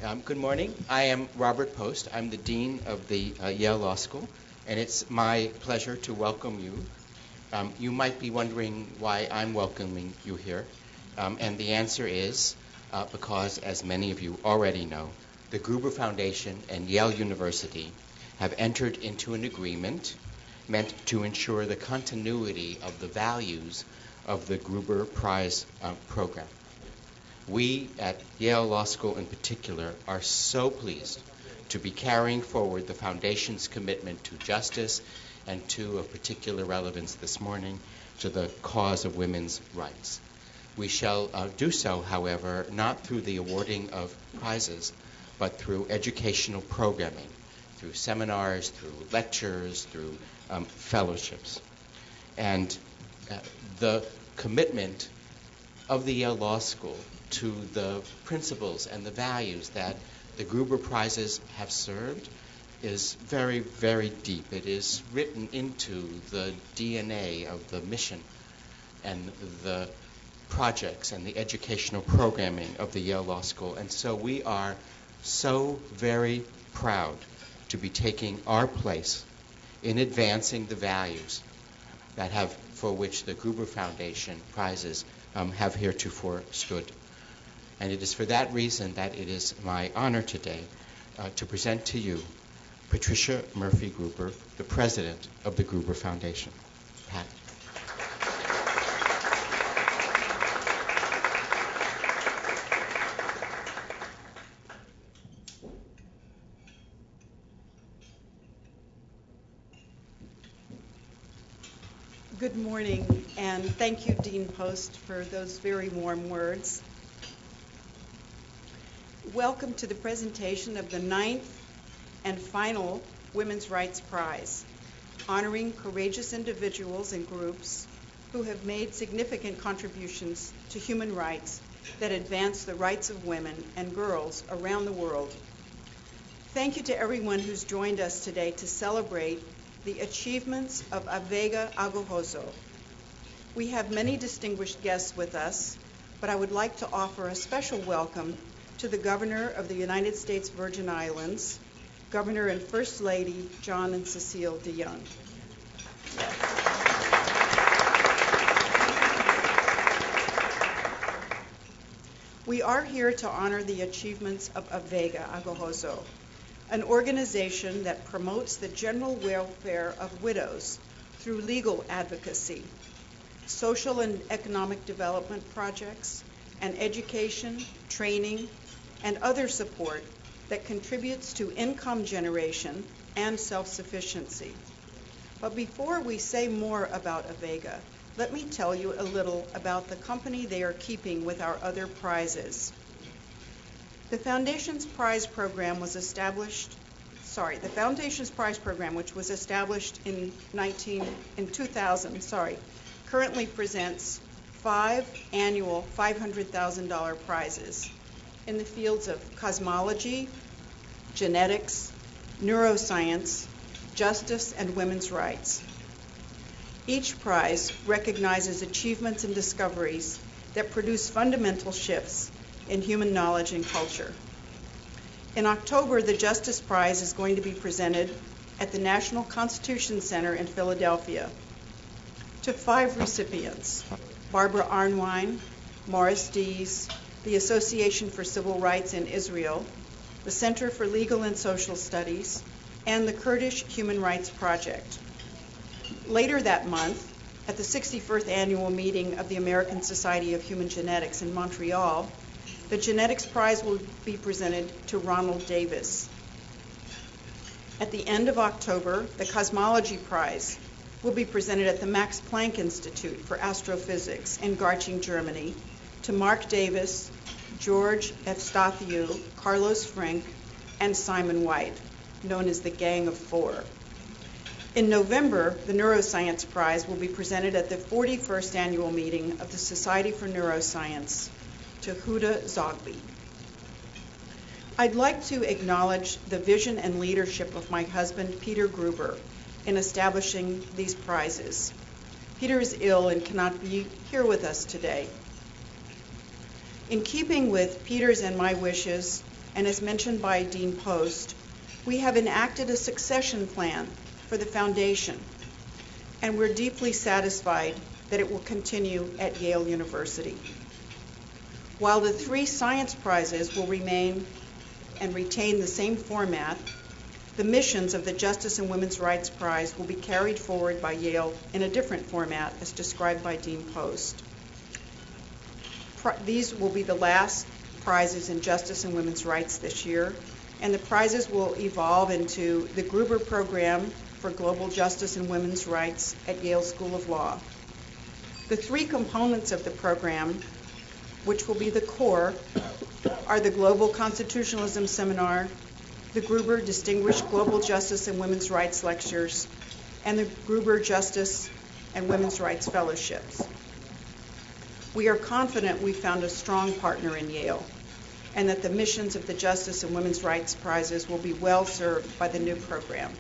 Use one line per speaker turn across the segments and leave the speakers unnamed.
Good morning. I am Robert Post. I'm the Dean of the Yale Law School, and it's my pleasure to welcome you. You might be wondering why I'm welcoming you here, and the answer is because, as many of you already know, the Gruber Foundation and Yale University have entered into an agreement meant to ensure the continuity of the values of the Gruber Prize program. We at Yale Law School in particular are so pleased to be carrying forward the Foundation's commitment to justice and to, of particular relevance this morning, to the cause of women's rights. We shall do so, however, not through the awarding of prizes, but through educational programming, through seminars, through lectures, through fellowships. And the commitment of the Yale Law School to the principles and the values that the Gruber Prizes have served is very, very deep. It is written into the DNA of the mission and the projects and the educational programming of the Yale Law School. And so we are so very proud to be taking our place in advancing the values that have, for which the Gruber Foundation prizes have heretofore stood. And it is for that reason that it is my honor today to present to you Patricia Murphy Gruber, the president of the Gruber Foundation. Pat.
Good morning, and thank you, Dean Post, for those very warm words. Welcome to the presentation of the 9th and final Women's Rights Prize, honoring courageous individuals and groups who have made significant contributions to human rights that advance the rights of women and girls around the world. Thank you to everyone who's joined us today to celebrate the achievements of AVEGA Agahozo. We have many distinguished guests with us, but I would like to offer a special welcome to the Governor of the United States Virgin Islands, Governor and First Lady John and Cecile DeYoung. We are here to honor the achievements of AVEGA Agahozo, an organization that promotes the general welfare of widows through legal advocacy, social and economic development projects, and education, training, and other support that contributes to income generation and self-sufficiency. But before we say more about AVEGA, let me tell you a little about the company they are keeping with our other prizes. The Foundation's Prize Program, which was established in 2000, currently presents 5 annual $500,000 prizes in the fields of cosmology, genetics, neuroscience, justice, and women's rights. Each prize recognizes achievements and discoveries that produce fundamental shifts in human knowledge and culture. In October, the Justice Prize is going to be presented at the National Constitution Center in Philadelphia to 5 recipients: Barbara Arnwine, Morris Dees, the Association for Civil Rights in Israel, the Center for Legal and Social Studies, and the Kurdish Human Rights Project. Later that month, at the 61st annual meeting of the American Society of Human Genetics in Montreal, the Genetics Prize will be presented to Ronald Davis. At the end of October, the Cosmology Prize will be presented at the Max Planck Institute for Astrophysics in Garching, Germany, to Mark Davis, George Efstathiou, Carlos Frink, and Simon White, known as the Gang of Four. In November, the Neuroscience Prize will be presented at the 41st annual meeting of the Society for Neuroscience to Huda Zogby. I'd like to acknowledge the vision and leadership of my husband, Peter Gruber, in establishing these prizes. Peter is ill and cannot be here with us today. In keeping with Peter's and my wishes and as mentioned by Dean Post, we have enacted a succession plan for the foundation, and we're deeply satisfied that it will continue at Yale University. While the 3 science prizes will remain and retain the same format, the missions of the Justice and Women's Rights Prize will be carried forward by Yale in a different format as described by Dean Post. These will be the last prizes in Justice and Women's Rights this year, and the prizes will evolve into the Gruber Program for Global Justice and Women's Rights at Yale School of Law. The 3 components of the program, which will be the core, are the Global Constitutionalism Seminar, the Gruber Distinguished Global Justice and Women's Rights Lectures, and the Gruber Justice and Women's Rights Fellowships. We are confident we found a strong partner in Yale, and that the missions of the Justice and Women's Rights Prizes will be well served by the new program.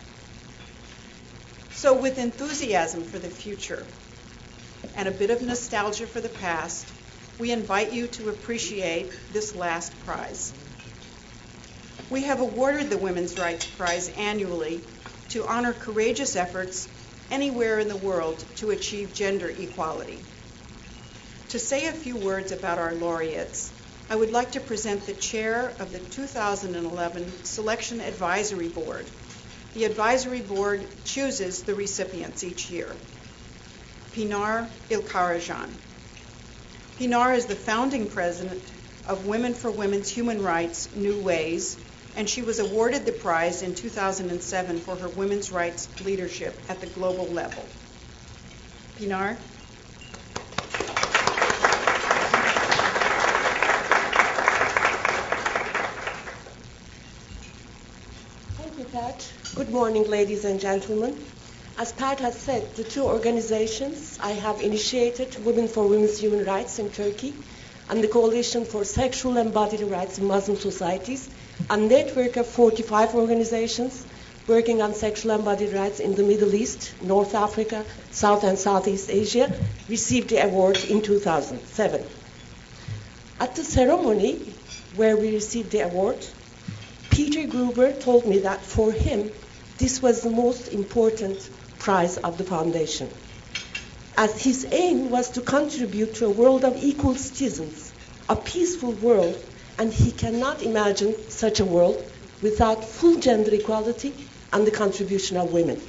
So with enthusiasm for the future and a bit of nostalgia for the past, we invite you to appreciate this last prize. We have awarded the Women's Rights Prize annually to honor courageous efforts anywhere in the world to achieve gender equality. To say a few words about our laureates, I would like to present the chair of the 2011 Selection Advisory Board. The advisory board chooses the recipients each year. Pinar Ilkarajan. Pinar is the founding president of Women for Women's Human Rights New Ways, and she was awarded the prize in 2007 for her women's rights leadership at the global level. Pinar?
Thank you, Pat. Good morning, ladies and gentlemen. As Pat has said, the 2 organizations I have initiated, Women for Women's Human Rights in Turkey and the Coalition for Sexual and Bodily Rights in Muslim Societies, a network of 45 organizations working on sexual and bodily rights in the Middle East, North Africa, South and Southeast Asia, received the award in 2007. At the ceremony where we received the award, Peter Gruber told me that for him, this was the most important prize of the foundation, as his aim was to contribute to a world of equal citizens, a peaceful world, and he cannot imagine such a world without full gender equality and the contribution of women.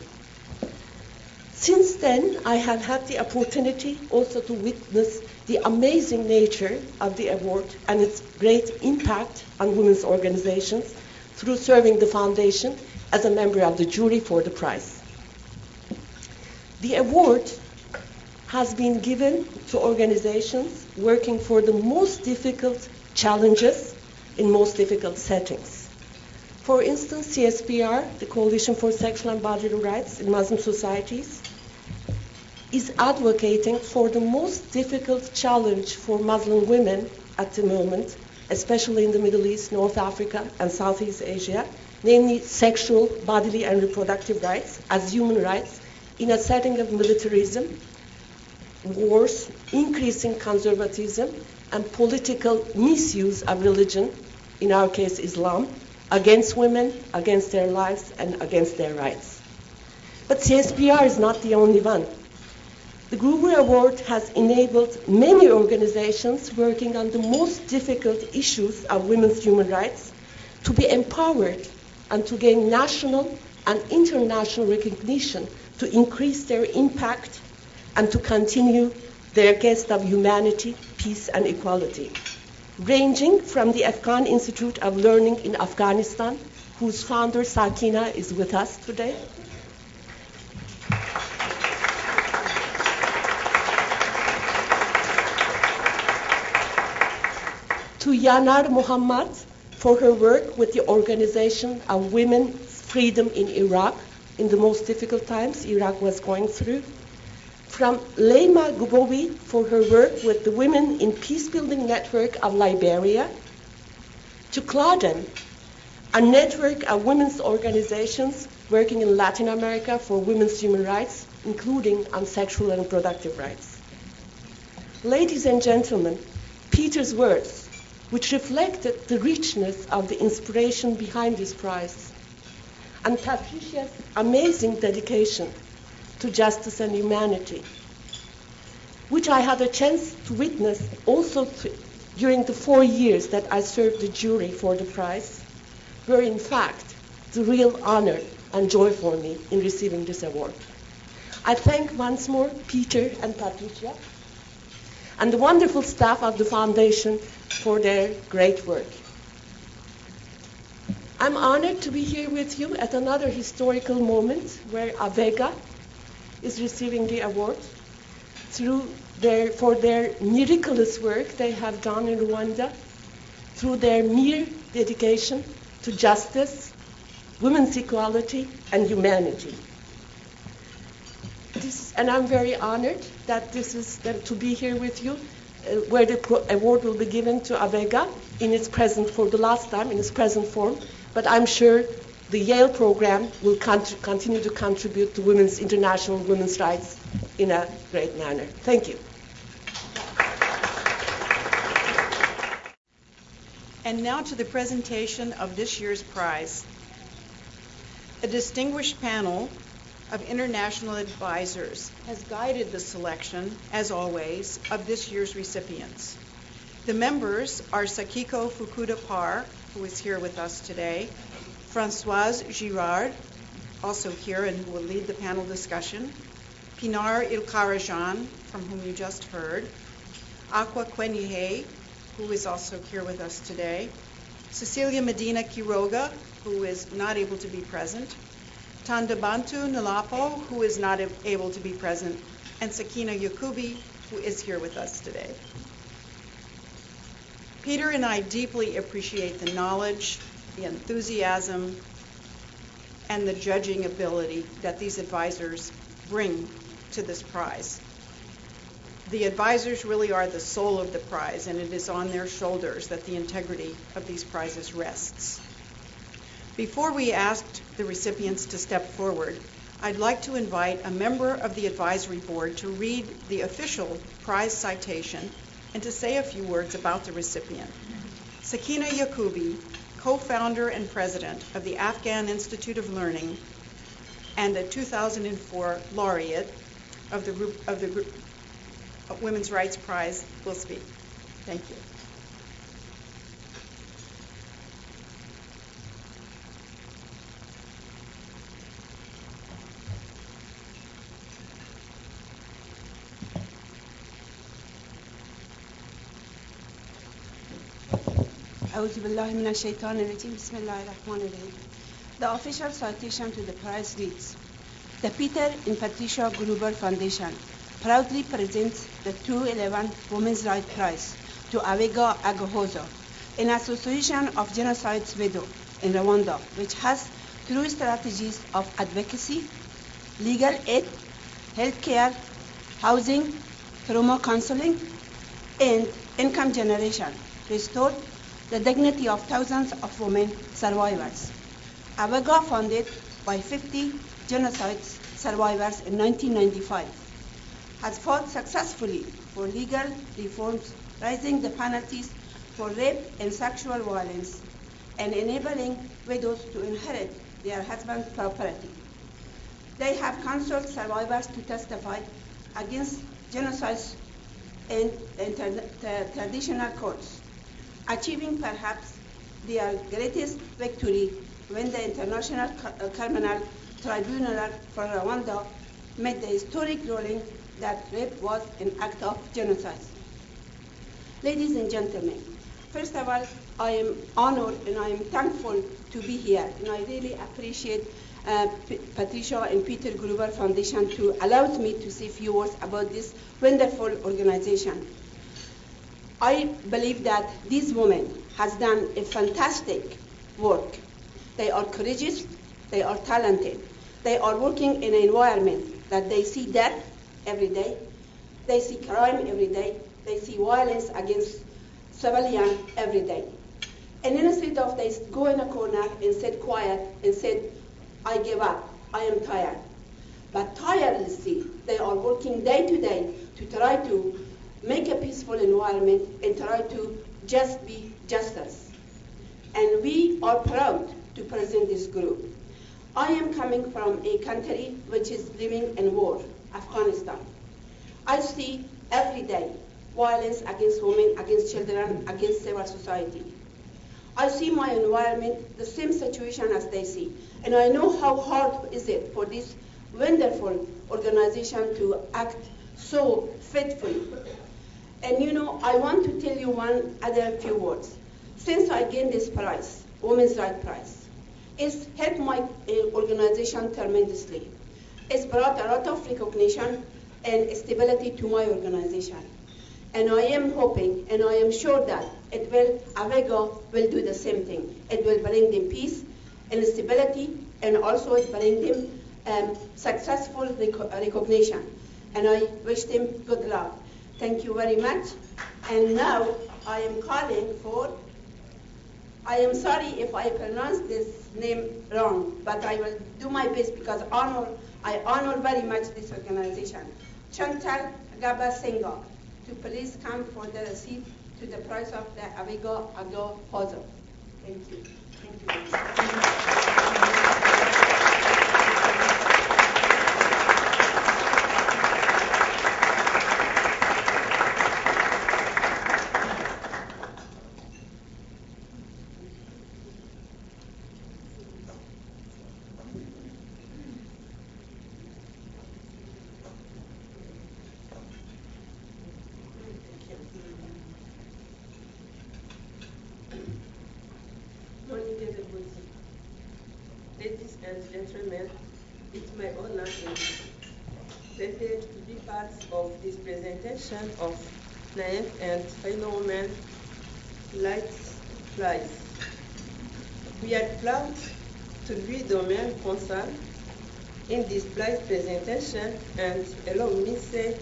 Since then, I have had the opportunity also to witness the amazing nature of the award and its great impact on women's organizations through serving the foundation as a member of the jury for the prize. The award has been given to organizations working for the most difficult challenges in most difficult settings. For instance, CSPR, the Coalition for Sexual and Bodily Rights in Muslim Societies, is advocating for the most difficult challenge for Muslim women at the moment, especially in the Middle East, North Africa, and Southeast Asia, namely sexual, bodily, and reproductive rights as human rights in a setting of militarism, wars, increasing conservatism, and political misuse of religion, in our case Islam, against women, against their lives, and against their rights. But CSPR is not the only one. The Gruber Award has enabled many organizations working on the most difficult issues of women's human rights to be empowered and to gain national and international recognition to increase their impact and to continue their quest of humanity, peace, and equality, ranging from the Afghan Institute of Learning in Afghanistan, whose founder, Sakina, is with us today, to Yanar Muhammad for her work with the Organization of Women's Freedom in Iraq in the most difficult times Iraq was going through, from Leima Gubowi for her work with the Women in Peacebuilding Network of Liberia, to Claudem, a network of women's organizations working in Latin America for women's human rights, including on sexual and reproductive rights. Ladies and gentlemen, Peter's words, which reflected the richness of the inspiration behind this prize, and Patricia's amazing dedication to justice and humanity, which I had a chance to witness also during the 4 years that I served the jury for the prize, were in fact the real honor and joy for me in receiving this award. I thank once more Peter and Patricia and the wonderful staff of the foundation for their great work. I'm honored to be here with you at another historical moment where AVEGA is receiving the award for their miraculous work they have done in Rwanda, through their mere dedication to justice, women's equality, and humanity. And I'm very honored that to be here with you, where the award will be given to AVEGA for the last time in its present form. But I'm sure the Yale program will continue to contribute to international women's rights in a great manner. Thank you.
And now to the presentation of this year's prize. A distinguished panel of international advisors has guided the selection, as always, of this year's recipients. The members are Sakiko Fukuda-Parr, who is here with us today, Françoise Girard, also here and who will lead the panel discussion, Pinar Ilkarajan, from whom you just heard, Aqua Kwenihe, who is also here with us today, Cecilia Medina Quiroga, who is not able to be present, Tandabantu Nalapo, who is not able to be present, and Sakina Yakubi, who is here with us today. Peter and I deeply appreciate the knowledge, the enthusiasm, and the judging ability that these advisors bring to this prize. The advisors really are the soul of the prize, and it is on their shoulders that the integrity of these prizes rests. Before we asked the recipients to step forward, I'd like to invite a member of the advisory board to read the official prize citation and to say a few words about the recipient. Sakina Yakubi, co-founder and president of the Afghan Institute of Learning and a 2004 laureate of the Women's Rights Prize, will speak. Thank you.
أعوذ بالله من الشيطان الرجيم. بسم الله الرحمن الرحيم. The official citation to the prize reads: The Peter and Patricia Gruber Foundation proudly presents the 2011 Women's Rights Prize to AVEGA Agahozo, an association of genocide's widow in Rwanda, which has through strategies of advocacy, legal aid, healthcare, housing, trauma counseling, and income generation, restored the dignity of thousands of women survivors. AVEGA, founded by 50 genocide survivors in 1995, has fought successfully for legal reforms, raising the penalties for rape and sexual violence, and enabling widows to inherit their husband's property. They have counseled survivors to testify against genocides in traditional courts, achieving perhaps their greatest victory when the International Criminal Tribunal for Rwanda made the historic ruling that rape was an act of genocide. Ladies and gentlemen, first of all, I am honored and I am thankful to be here, and I really appreciate Patricia and Peter Gruber Foundation to allow me to say a few words about this wonderful organization. I believe that these women has done a fantastic work. They are courageous, they are talented, they are working in an environment that they see death every day, they see crime every day, they see violence against civilians every day. And instead of they go in a corner and sit quiet and said, I give up, I am tired. But tirelessly, they are working day to day to try to make a peaceful environment and try to just be justice. And we are proud to present this group. I am coming from a country which is living in war, Afghanistan. I see every day violence against women, against children, against civil society. I see my environment, the same situation as they see. And I know how hard is it for this wonderful organization to act so faithfully. And you know, I want to tell you one other few words. Since I gained this prize, Women's Rights Prize, it's helped my organization tremendously. It's brought a lot of recognition and stability to my organization. And I am hoping and I am sure that AVEGA will do the same thing. It will bring them peace and stability, and also it bring them successful recognition. And I wish them good luck. Thank you very much. And now I am calling for, I am sorry if I pronounce this name wrong, but I will do my best because I honor very much this organization. Chantal Kabasinga, to please come for the receipt to the prize of the AVEGA Agahozo. Thank you. Thank you.
Ladies and gentlemen, it's my honor and privilege to be part of this presentation of 9th and final Women's Rights Prize. We are proud to be the main concern in this prize presentation, and allow me to say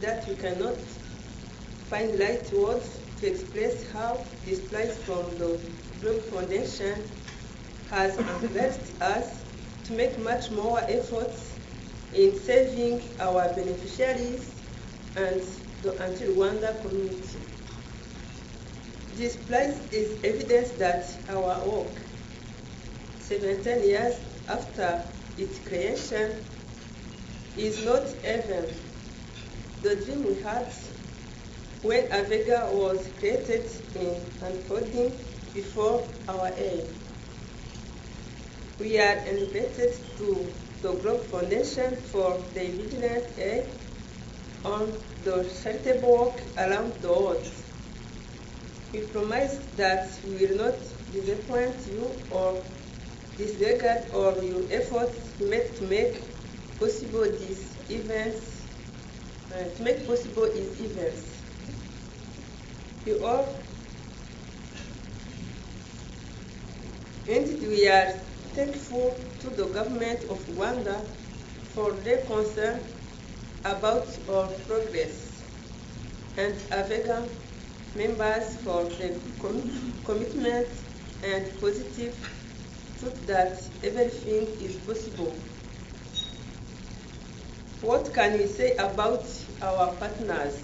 that we cannot find right words to express how this prize from the Gruber Foundation has encouraged us to make much more efforts in serving our beneficiaries and the anti-Rwanda community. This prize is evidence that our work, 17 years after its creation, is not even the dream we had when AVEGA was created in unfolding before our eyes. We are indebted to the Gruber Foundation for their vigilant aid on the charitable work around the world. We promise that we will not disappoint you or disregard all your efforts made to make possible these events. You all, and we are thankful to the government of Rwanda for their concern about our progress, and AVEGA members for their commitment and positive truth that everything is possible. What can we say about our partners?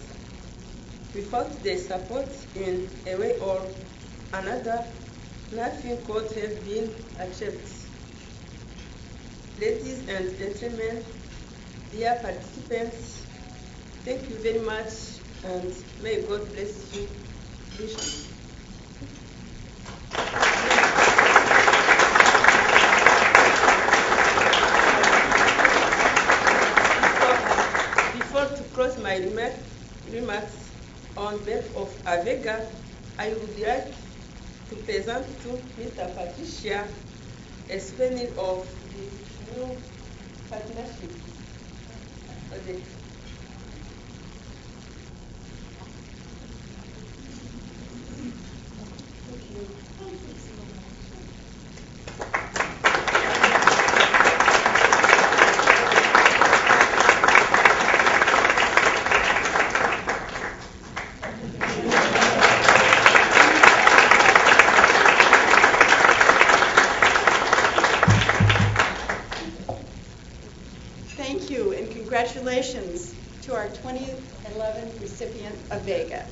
Without their support in a way or another, nothing could have been achieved. Ladies and gentlemen, dear participants, thank you very much, and may God bless you richly. Before to close my remarks on behalf of AVEGA, I would like to present to Mr. Patricia a spelling of the new partnership. Okay.
Thank you, and congratulations to our 2011 recipient, AVEGA.